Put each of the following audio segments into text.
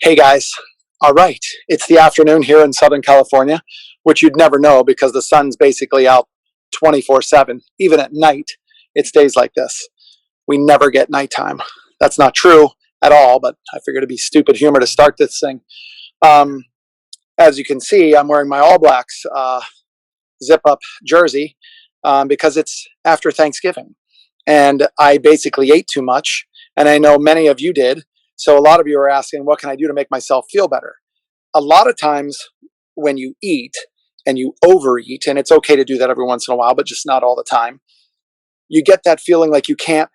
Hey guys, all right, it's the afternoon here in Southern California, which you'd never know because the sun's basically out 24/7. Even at night, it stays like this. We never get nighttime. That's not true at all, but I figured it'd be stupid humor to start this thing. Um, as you can see, I'm wearing my All Blacks zip-up jersey because it's after Thanksgiving. And I basically ate too much, and I know many of you did. So a lot of you are asking, what can I do to make myself feel better? A lot of times when you eat and you overeat, and it's okay to do that every once in a while, but just not all the time, you get that feeling like you can't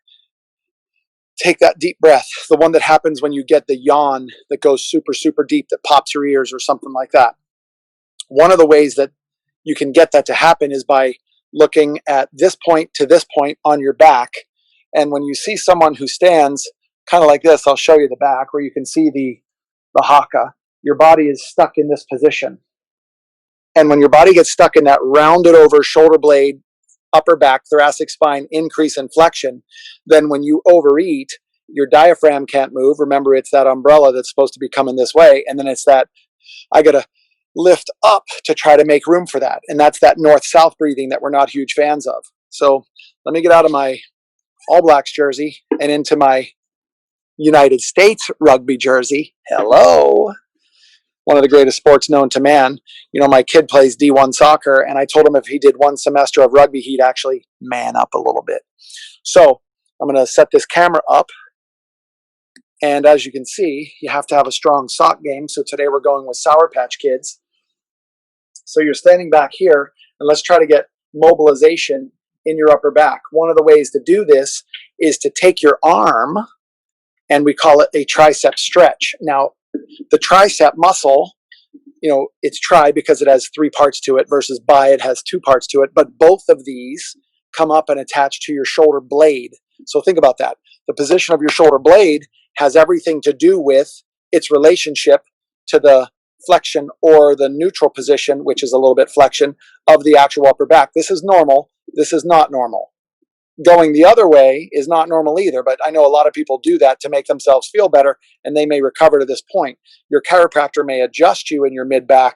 take that deep breath, the one that happens when you get the yawn that goes super, super deep that pops your ears or something like that. One of the ways that you can get that to happen is by looking at this point to this point on your back. And when you see someone who stands kind of like this, I'll show you the back where you can see the haka. Your body is stuck in this position. And when your body gets stuck in that rounded over shoulder blade, upper back, thoracic spine increase in flexion, then when you overeat, your diaphragm can't move. Remember, it's that umbrella that's supposed to be coming this way. And then it's that, I got to lift up to try to make room for that. And that's that north-south breathing that we're not huge fans of. So let me get out of my All Blacks jersey and into my United States rugby jersey. Hello. One of the greatest sports known to man. You know, my kid plays D1 soccer, and I told him if he did one semester of rugby, he'd actually man up a little bit. So I'm going to set this camera up. And as you can see, you have to have a strong sock game. So today we're going with Sour Patch Kids. So you're standing back here, and let's try to get mobilization in your upper back. One of the ways to do this is to take your arm, and we call it a tricep stretch. Now, the tricep muscle, you know, it's tri because it has 3 parts to it versus bi, it has 2 parts to it. But both of these come up and attach to your shoulder blade. So think about that. The position of your shoulder blade has everything to do with its relationship to the flexion or the neutral position, which is a little bit flexion, of the actual upper back. This is normal. This is not normal. Going the other way is not normal either, but I know a lot of people do that to make themselves feel better, and they may recover to this point. Your chiropractor may adjust you in your mid-back,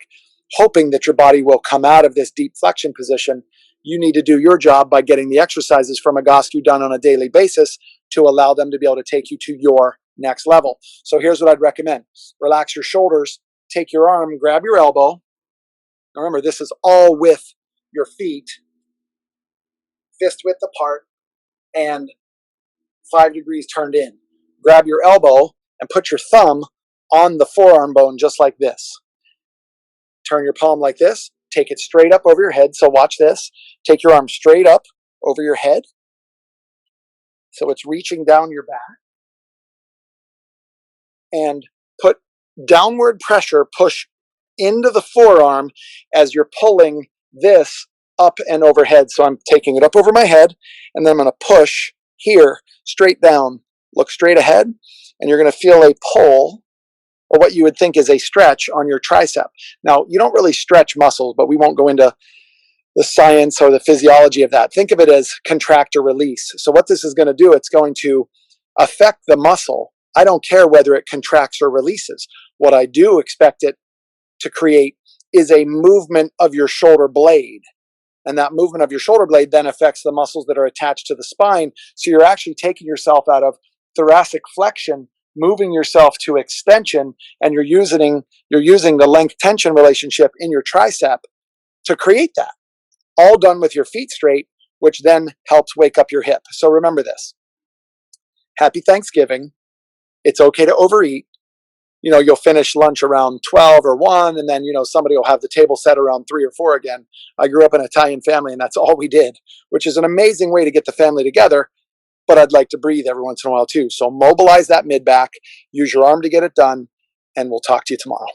hoping that your body will come out of this deep flexion position. You need to do your job by getting the exercises from Agoscu done on a daily basis to allow them to be able to take you to your next level. So here's what I'd recommend. Relax your shoulders, take your arm, grab your elbow. Now remember, this is all with your feet, fist width apart, and 5 degrees turned in. Grab your elbow and put your thumb on the forearm bone just like this. Turn your palm like this. Take it straight up over your head. So watch this. Take your arm straight up over your head. So it's reaching down your back. And put downward pressure, push into the forearm as you're pulling this up and overhead. So I'm taking it up over my head, and then I'm going to push here straight down. Look straight ahead, and you're going to feel a pull, or what you would think is a stretch on your tricep. Now, you don't really stretch muscles, but we won't go into the science or the physiology of that. Think of it as contract or release. So what this is going to do, it's going to affect the muscle. I don't care whether it contracts or releases. What I do expect it to create is a movement of your shoulder blade. And that movement of your shoulder blade then affects the muscles that are attached to the spine. So you're actually taking yourself out of thoracic flexion, moving yourself to extension, and you're using the length tension relationship in your tricep to create that. All done with your feet straight, which then helps wake up your hip. So remember this. Happy Thanksgiving. It's okay to overeat. You know, you'll finish lunch around 12 or 1, and then, you know, somebody will have the table set around 3 or 4 again. I grew up in an Italian family, and that's all we did, which is an amazing way to get the family together, but I'd like to breathe every once in a while too. So mobilize that mid-back, use your arm to get it done, and we'll talk to you tomorrow.